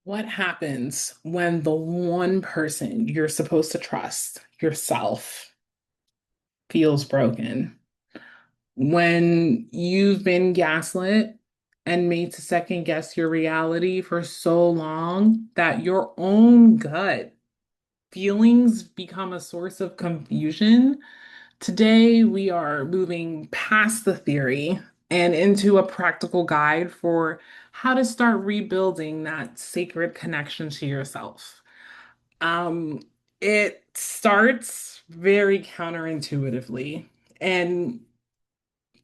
What happens when the one person you're supposed to trust, yourself, feels broken? When you've been gaslit and made to second guess your reality for so long that your own gut feelings become a source of confusion. Today, we are moving past the theory and into a practical guide for how to start rebuilding that sacred connection to yourself. Um, it starts very counterintuitively. And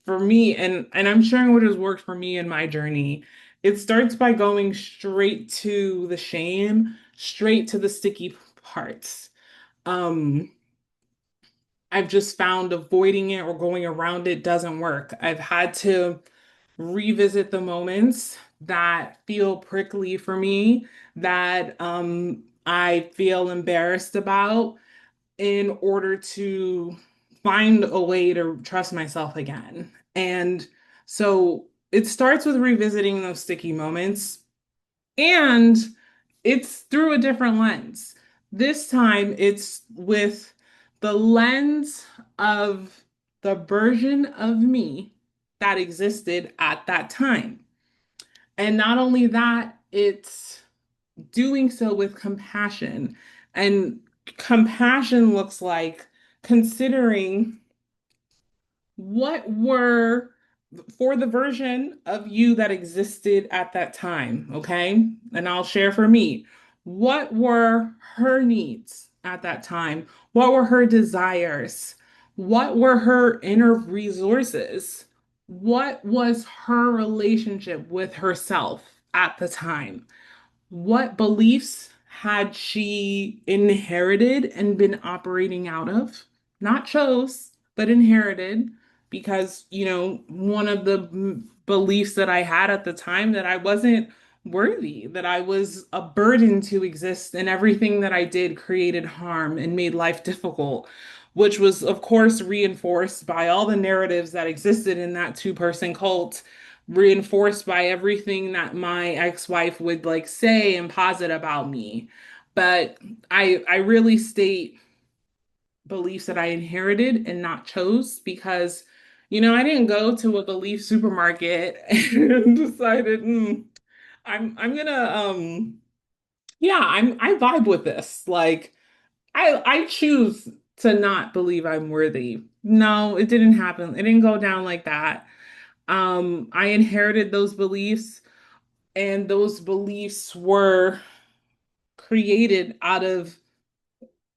for me, and I'm sharing what has worked for me in my journey, it starts by going straight to the shame, straight to the sticky parts. Um, I've just found avoiding it or going around it doesn't work. I've had to revisit the moments that feel prickly for me, that I feel embarrassed about in order to find a way to trust myself again. And so it starts with revisiting those sticky moments, and it's through a different lens. This time it's with the lens of the version of me that existed at that time. And not only that, it's doing so with compassion. And compassion looks like considering what were for the version of you that existed at that time, okay? And I'll share for me. What were her needs at that time? What were her desires? What were her inner resources? What was her relationship with herself at the time? What beliefs had she inherited and been operating out of? Not chose, but inherited. Because, one of the beliefs that I had at the time that I wasn't worthy, that I was a burden to exist, and everything that I did created harm and made life difficult, which was, of course, reinforced by all the narratives that existed in that two-person cult, reinforced by everything that my ex-wife would like say and posit about me. But I really state beliefs that I inherited and not chose because, I didn't go to a belief supermarket and decided, I'm gonna yeah, I vibe with this. Like I choose to not believe I'm worthy. No, it didn't happen. It didn't go down like that. I inherited those beliefs, and those beliefs were created out of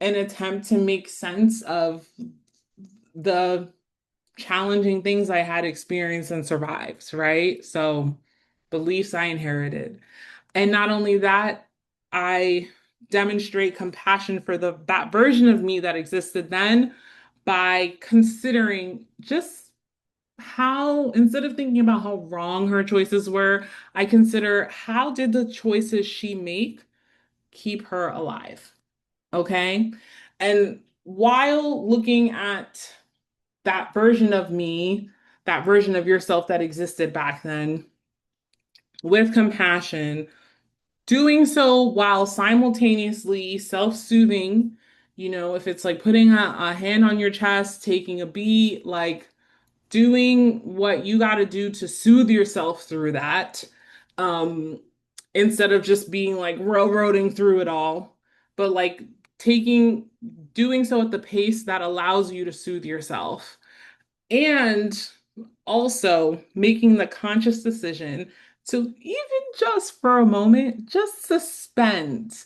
an attempt to make sense of the challenging things I had experienced and survived, right? So, beliefs I inherited. And not only that, I demonstrate compassion for that version of me that existed then by considering just how, instead of thinking about how wrong her choices were, I consider how did the choices she make keep her alive? Okay. And while looking at that version of me, that version of yourself that existed back then, with compassion, doing so while simultaneously self-soothing, if it's like putting a hand on your chest, taking a beat, like doing what you got to do to soothe yourself through that, um, instead of just being like railroading through it all, but like taking, doing so at the pace that allows you to soothe yourself. And also making the conscious decision to even just for a moment, just suspend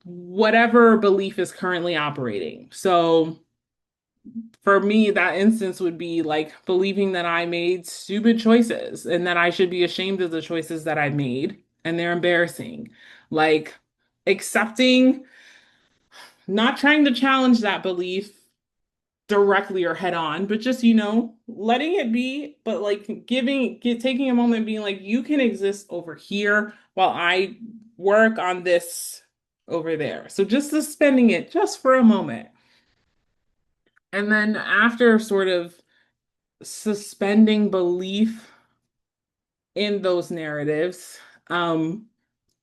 whatever belief is currently operating. So for me, that instance would be like believing that I made stupid choices and that I should be ashamed of the choices that I made and they're embarrassing. Like accepting, not trying to challenge that belief directly or head on, but just, letting it be, but like taking a moment and being like, you can exist over here while I work on this over there. So just suspending it just for a moment. And then after sort of suspending belief in those narratives, um,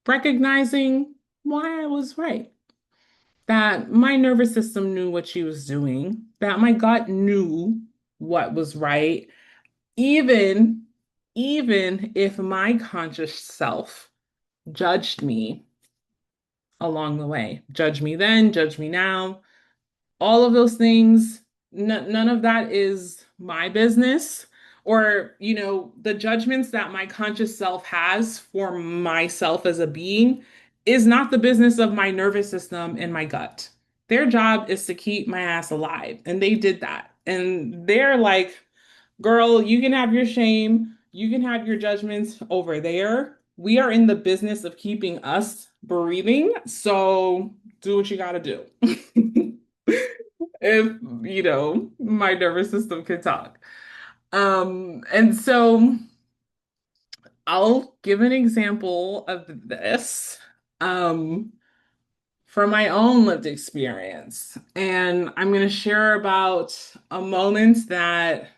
recognizing why I was right, that my nervous system knew what she was doing, that my gut knew what was right, even even if my conscious self judged me along the way. Judge me then, judge me now, all of those things, none of that is my business. Or, the judgments that my conscious self has for myself as a being is not the business of my nervous system and my gut. Their job is to keep my ass alive. And they did that. And they're like, girl, you can have your shame, you can have your judgments over there. We are in the business of keeping us breathing. So do what you got to do. If, my nervous system can talk. And so I'll give an example of this from my own lived experience. And I'm going to share about a moment that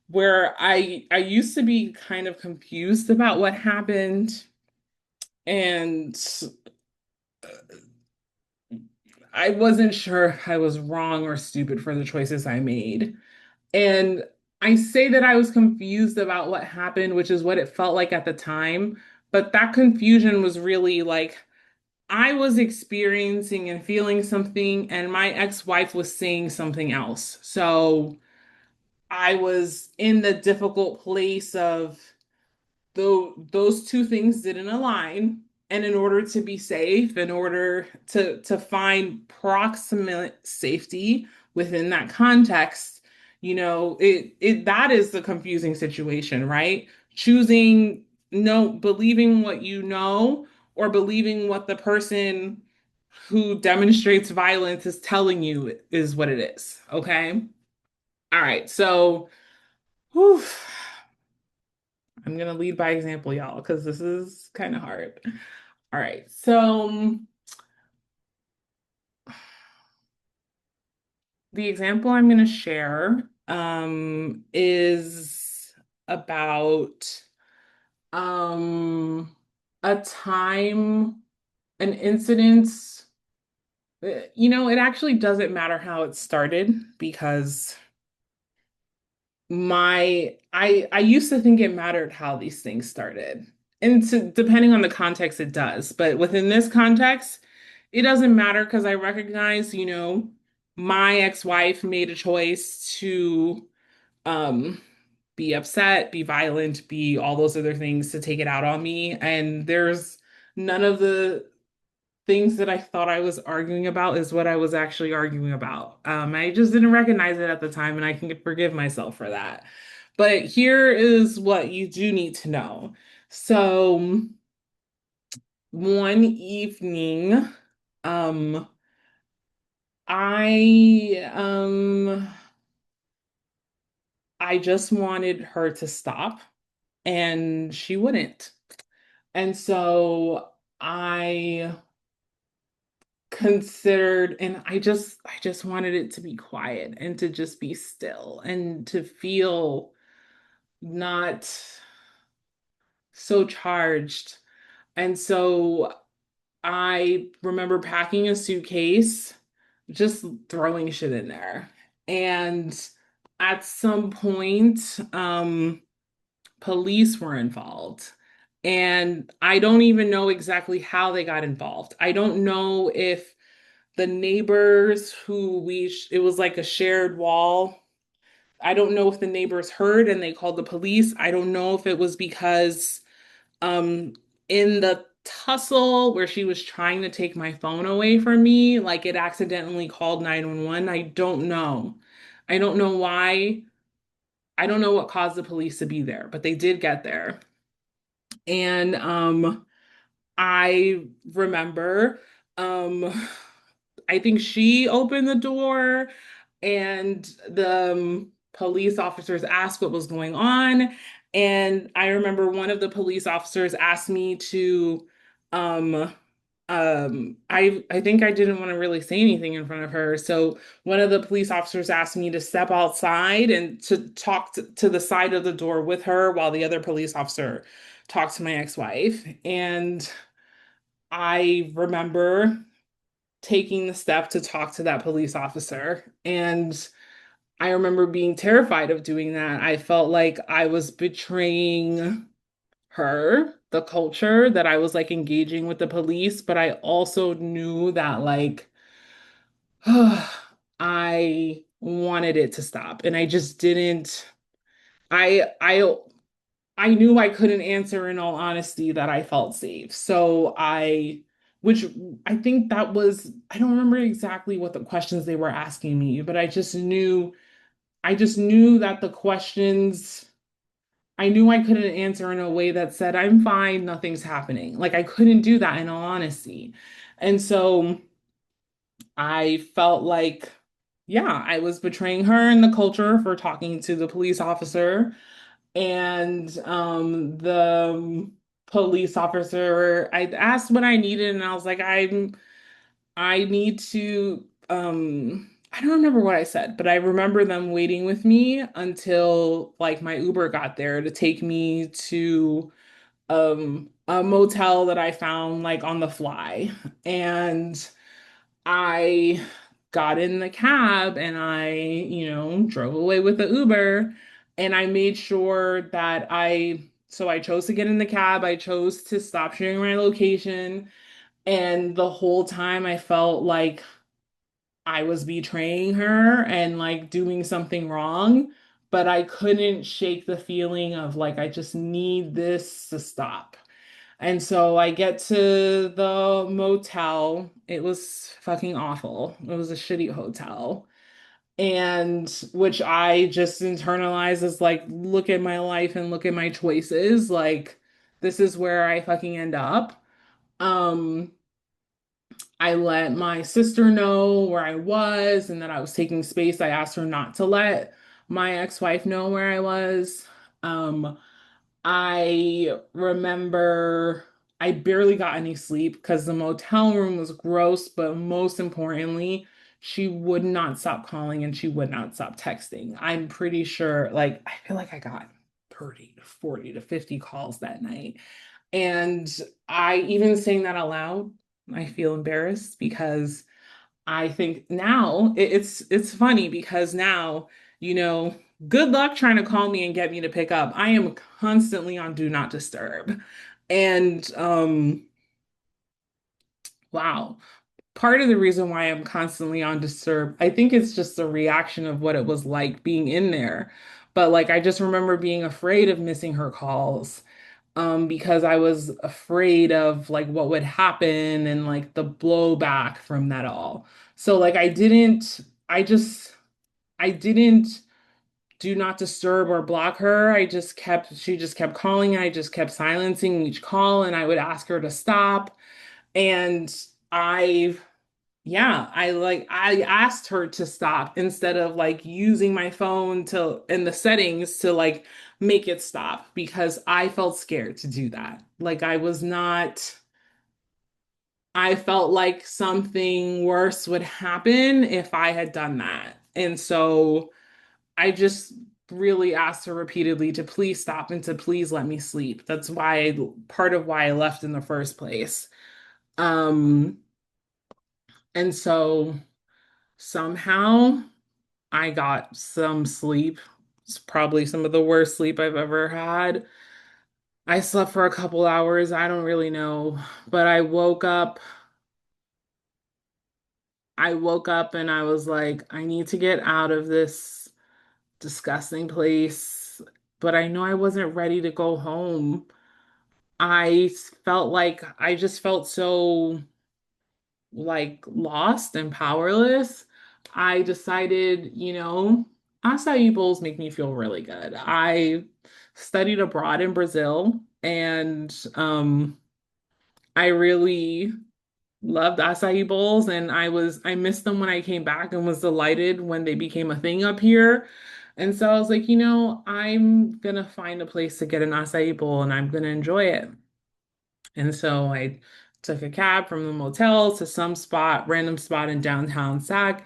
where I used to be kind of confused about what happened, and I wasn't sure if I was wrong or stupid for the choices I made. And I say that I was confused about what happened, which is what it felt like at the time. But that confusion was really like I was experiencing and feeling something, and my ex-wife was saying something else. So I was in the difficult place of though those two things didn't align. And in order to be safe, in order to find proximate safety within that context, it that is the confusing situation, right? Choosing no, believing what you know, or believing what the person who demonstrates violence is telling you is what it is. Okay. All right. So, whew, I'm gonna lead by example, y'all, because this is kind of hard. All right, so the example I'm gonna share is about um a time, an incident. It actually doesn't matter how it started because I used to think it mattered how these things started. And depending on the context, it does. But within this context, it doesn't matter because I recognize, my ex-wife made a choice to um be upset, be violent, be all those other things to take it out on me. And there's none of the things that I thought I was arguing about is what I was actually arguing about. I just didn't recognize it at the time, and I can forgive myself for that. But here is what you do need to know. So one evening, um, I um I just wanted her to stop, and she wouldn't. And so I considered, and I just wanted it to be quiet and to just be still and to feel not so charged. And so I remember packing a suitcase, just throwing shit in there. And at some point, police were involved. And I don't even know exactly how they got involved. I don't know if the neighbors who it was like a shared wall. I don't know if the neighbors heard and they called the police. I don't know if it was because um in the tussle where she was trying to take my phone away from me, like it accidentally called 911. I don't know. I don't know why. I don't know what caused the police to be there, but they did get there. And I remember um I think she opened the door, and the police officers asked what was going on. And I remember one of the police officers asked me to um I think I didn't want to really say anything in front of her. So one of the police officers asked me to step outside and to talk to the side of the door with her while the other police officer talked to my ex-wife. And I remember taking the step to talk to that police officer. And I remember being terrified of doing that. I felt like I was betraying her, the culture, that I was like engaging with the police, but I also knew that like I wanted it to stop and I just didn't. I knew I couldn't answer in all honesty that I felt safe. Which I think that was, I don't remember exactly what the questions they were asking me, but I just knew that the questions, I knew I couldn't answer in a way that said, I'm fine, nothing's happening. Like I couldn't do that in all honesty. And so I felt like, yeah, I was betraying her and the culture for talking to the police officer. And the police officer, I asked what I needed, and I was like, I need to I don't remember what I said, but I remember them waiting with me until like my Uber got there to take me to a motel that I found like on the fly. And I got in the cab and drove away with the Uber. And I made sure that so I chose to get in the cab. I chose to stop sharing my location. And the whole time I felt like I was betraying her and like doing something wrong. But I couldn't shake the feeling of like, I just need this to stop. And so I get to the motel. It was fucking awful. It was a shitty hotel. And which I just internalized as like, look at my life and look at my choices. Like, this is where I fucking end up. Um, I let my sister know where I was and that I was taking space. I asked her not to let my ex-wife know where I was. Um, I remember I barely got any sleep because the motel room was gross, but most importantly, she would not stop calling and she would not stop texting. I'm pretty sure, like, I feel like I got 30 to 40 to 50 calls that night. And I even saying that out loud, I feel embarrassed because I think now it's funny because now, you know, good luck trying to call me and get me to pick up. I am constantly on do not disturb. And wow, part of the reason why I'm constantly on disturb, I think it's just a reaction of what it was like being in there. But like I just remember being afraid of missing her calls because I was afraid of like what would happen and like the blowback from that all. So like I didn't do not disturb or block her. She just kept calling. I just kept silencing each call and I would ask her to stop. And I, yeah, I asked her to stop instead of like using my phone to in the settings to like make it stop because I felt scared to do that. Like I was not, I felt like something worse would happen if I had done that. And so I just really asked her repeatedly to please stop and to please let me sleep. That's why part of why I left in the first place. Um, and so somehow I got some sleep. It's probably some of the worst sleep I've ever had. I slept for a couple hours. I don't really know, but I woke up and I was like, I need to get out of this disgusting place, but I know I wasn't ready to go home. I felt like I just felt so like lost and powerless. I decided, acai bowls make me feel really good. I studied abroad in Brazil and I really loved acai bowls and I missed them when I came back and was delighted when they became a thing up here. And so I was like, I'm gonna find a place to get an acai bowl and I'm gonna enjoy it. And so I took a cab from the motel to some spot, random spot in downtown Sac,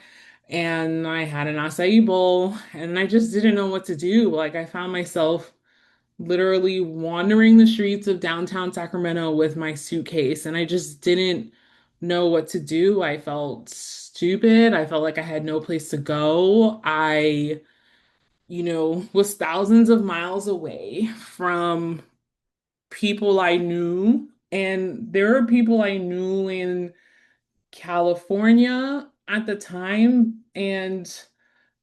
and I had an acai bowl and I just didn't know what to do. Like I found myself literally wandering the streets of downtown Sacramento with my suitcase, and I just didn't know what to do. I felt stupid. I felt like I had no place to go. Was thousands of miles away from people I knew, and there are people I knew in California at the time, and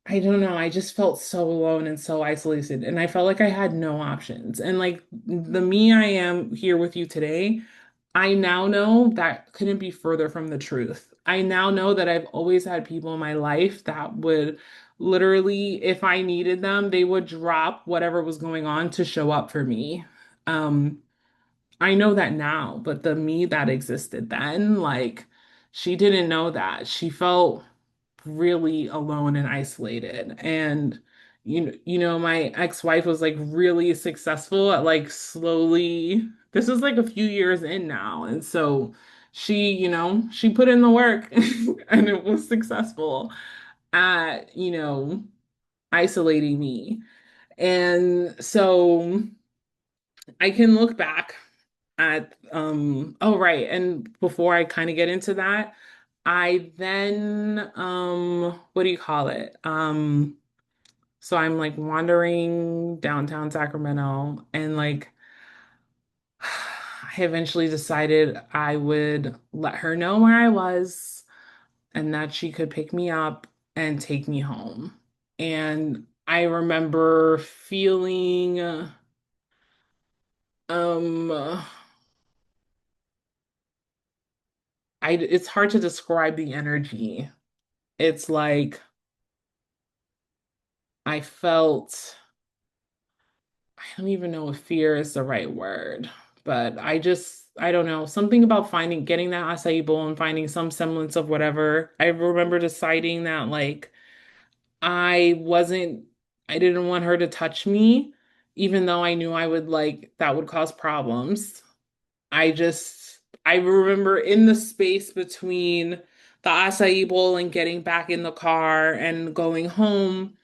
I don't know, I just felt so alone and so isolated, and I felt like I had no options. And like the me I am here with you today, I now know that couldn't be further from the truth. I now know that I've always had people in my life that would literally, if I needed them, they would drop whatever was going on to show up for me. Um, I know that now, but the me that existed then, like, she didn't know that. She felt really alone and isolated. And my ex-wife was like really successful at like slowly, this is like a few years in now. And so she put in the work and it was successful at, isolating me. And so I can look back at oh right, and before I kind of get into that, I then what do you call it? So I'm like wandering downtown Sacramento and like I eventually decided I would let her know where I was and that she could pick me up and take me home. And I remember feeling um it's hard to describe the energy. It's like I felt, I don't even know if fear is the right word, but I don't know, something about getting that acai bowl and finding some semblance of whatever. I remember deciding that like I wasn't, I didn't want her to touch me, even though I knew that would cause problems. I remember in the space between the acai bowl and getting back in the car and going home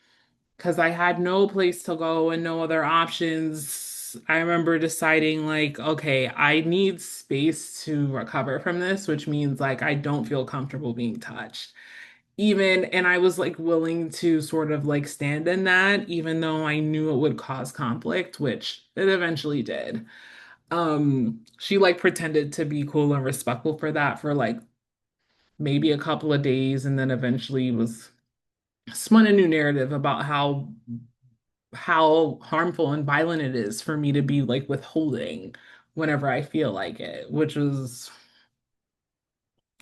because I had no place to go and no other options. I remember deciding, like, okay, I need space to recover from this, which means like I don't feel comfortable being touched. And I was like willing to sort of like stand in that, even though I knew it would cause conflict, which it eventually did. She like pretended to be cool and respectful for that for like maybe a couple of days, and then eventually was spun a new narrative about how harmful and violent it is for me to be like withholding whenever I feel like it, which was,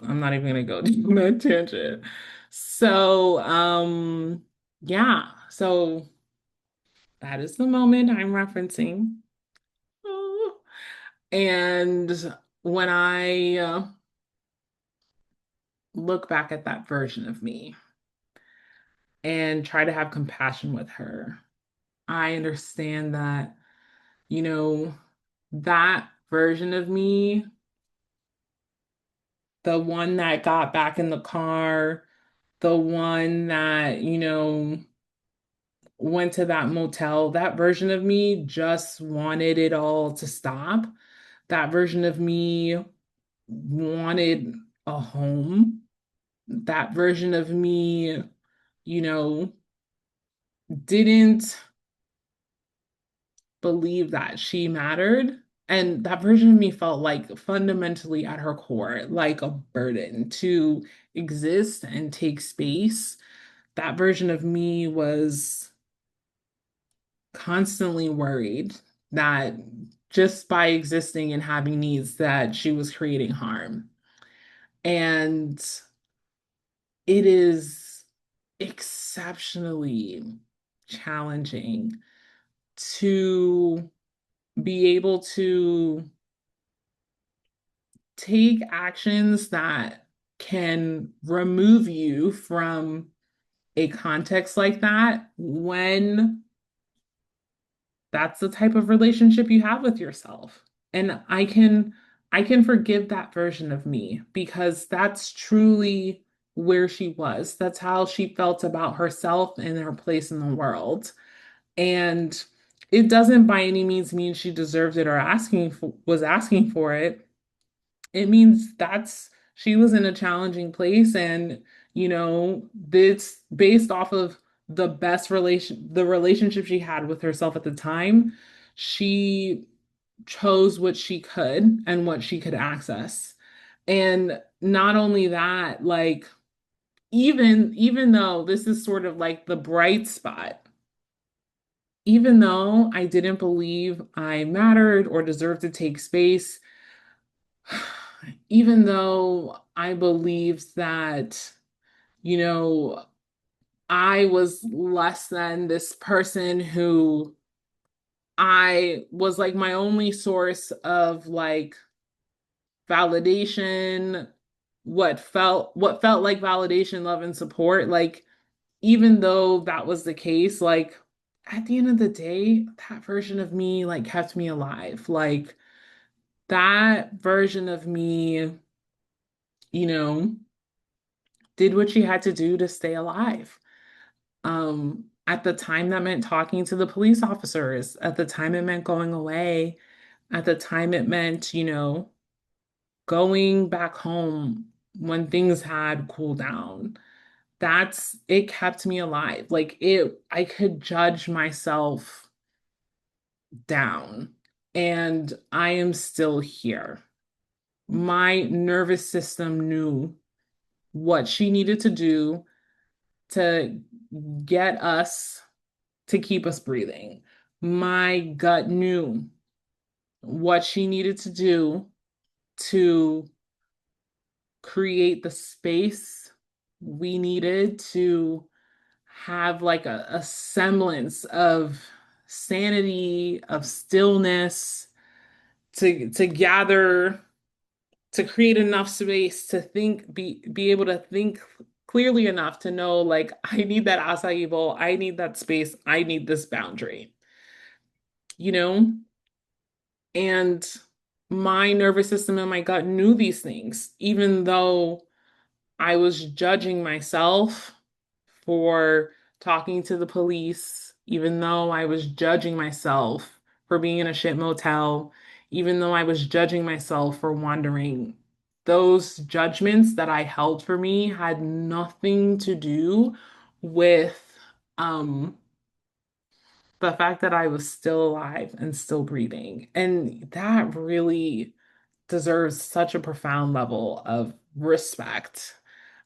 I'm not even gonna go down that tangent. So, yeah, so that is the moment I'm referencing. Oh. And when I look back at that version of me and try to have compassion with her, I understand that, you know, that version of me, the one that got back in the car, the one that, went to that motel, that version of me just wanted it all to stop. That version of me wanted a home. That version of me, you know, didn't believe that she mattered. And that version of me felt like fundamentally at her core, like a burden to exist and take space. That version of me was constantly worried that just by existing and having needs that she was creating harm. And it is exceptionally challenging to be able to take actions that can remove you from a context like that when that's the type of relationship you have with yourself. And I can forgive that version of me because that's truly where she was. That's how she felt about herself and her place in the world. And it doesn't by any means mean she deserved it or was asking for it. It means that's she was in a challenging place, and this based off of the relationship she had with herself at the time, she chose what she could and what she could access. And not only that, like even though this is sort of like the bright spot, even though I didn't believe I mattered or deserved to take space, even though I believed that, you know, I was less than this person who I was like my only source of like validation, what felt like validation, love, and support. Like, even though that was the case, like at the end of the day, that version of me like kept me alive. Like that version of me, you know, did what she had to do to stay alive. At the time that meant talking to the police officers. At the time it meant going away. At the time it meant, going back home when things had cooled down. That's it kept me alive. Like I could judge myself down, and I am still here. My nervous system knew what she needed to do to get us to keep us breathing. My gut knew what she needed to do to create the space we needed to have like a semblance of sanity, of stillness, to gather, to create enough space to think, be able to think clearly enough to know like I need that acai bowl, I need that space, I need this boundary, you know? And my nervous system and my gut knew these things, even though I was judging myself for talking to the police, even though I was judging myself for being in a shit motel, even though I was judging myself for wandering. Those judgments that I held for me had nothing to do with um the fact that I was still alive and still breathing. And that really deserves such a profound level of respect.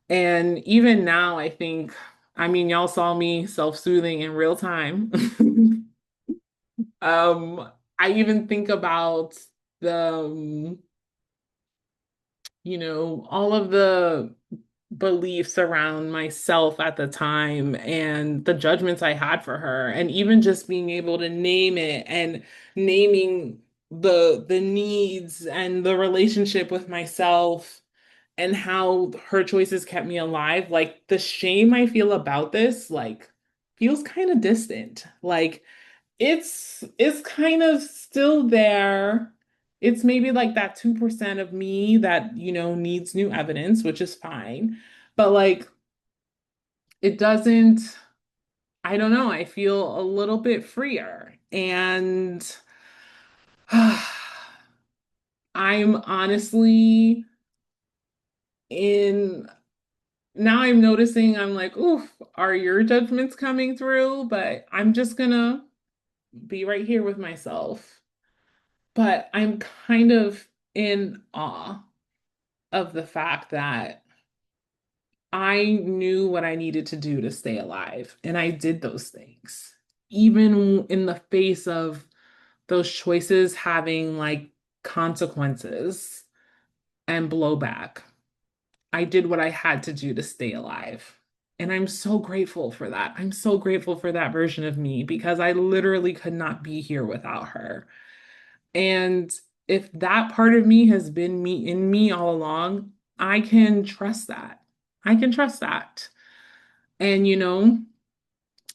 And even now, I think, I mean, y'all saw me self-soothing in real time. I even think about the, all of the beliefs around myself at the time and the judgments I had for her, and even just being able to name it and naming the needs and the relationship with myself and how her choices kept me alive. Like the shame I feel about this, like feels kind of distant. Like it's kind of still there. It's maybe like that 2% of me that, needs new evidence, which is fine. But like it doesn't, I don't know, I feel a little bit freer. And I'm honestly in now I'm noticing I'm like, oof, are your judgments coming through? But I'm just gonna be right here with myself. But I'm kind of in awe of the fact that I knew what I needed to do to stay alive, and I did those things, even in the face of those choices having like consequences and blowback. I did what I had to do to stay alive. And I'm so grateful for that. I'm so grateful for that version of me because I literally could not be here without her. And if that part of me has been me in me all along, I can trust that. I can trust that. And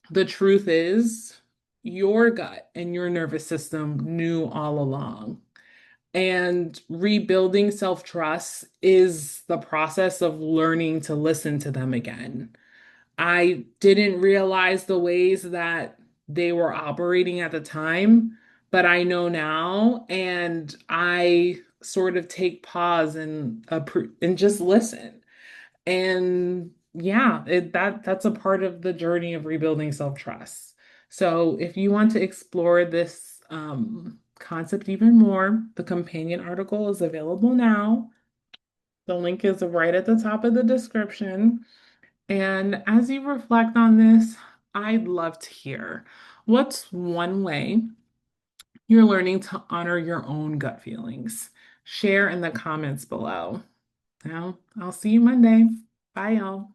the truth is, your gut and your nervous system knew all along. And rebuilding self-trust is the process of learning to listen to them again. I didn't realize the ways that they were operating at the time, but I know now, and I sort of take pause and just listen. And yeah, that's a part of the journey of rebuilding self-trust. So if you want to explore this concept even more, the companion article is available now. The link is right at the top of the description. And as you reflect on this, I'd love to hear what's one way you're learning to honor your own gut feelings. Share in the comments below. Now, I'll see you Monday. Bye, y'all.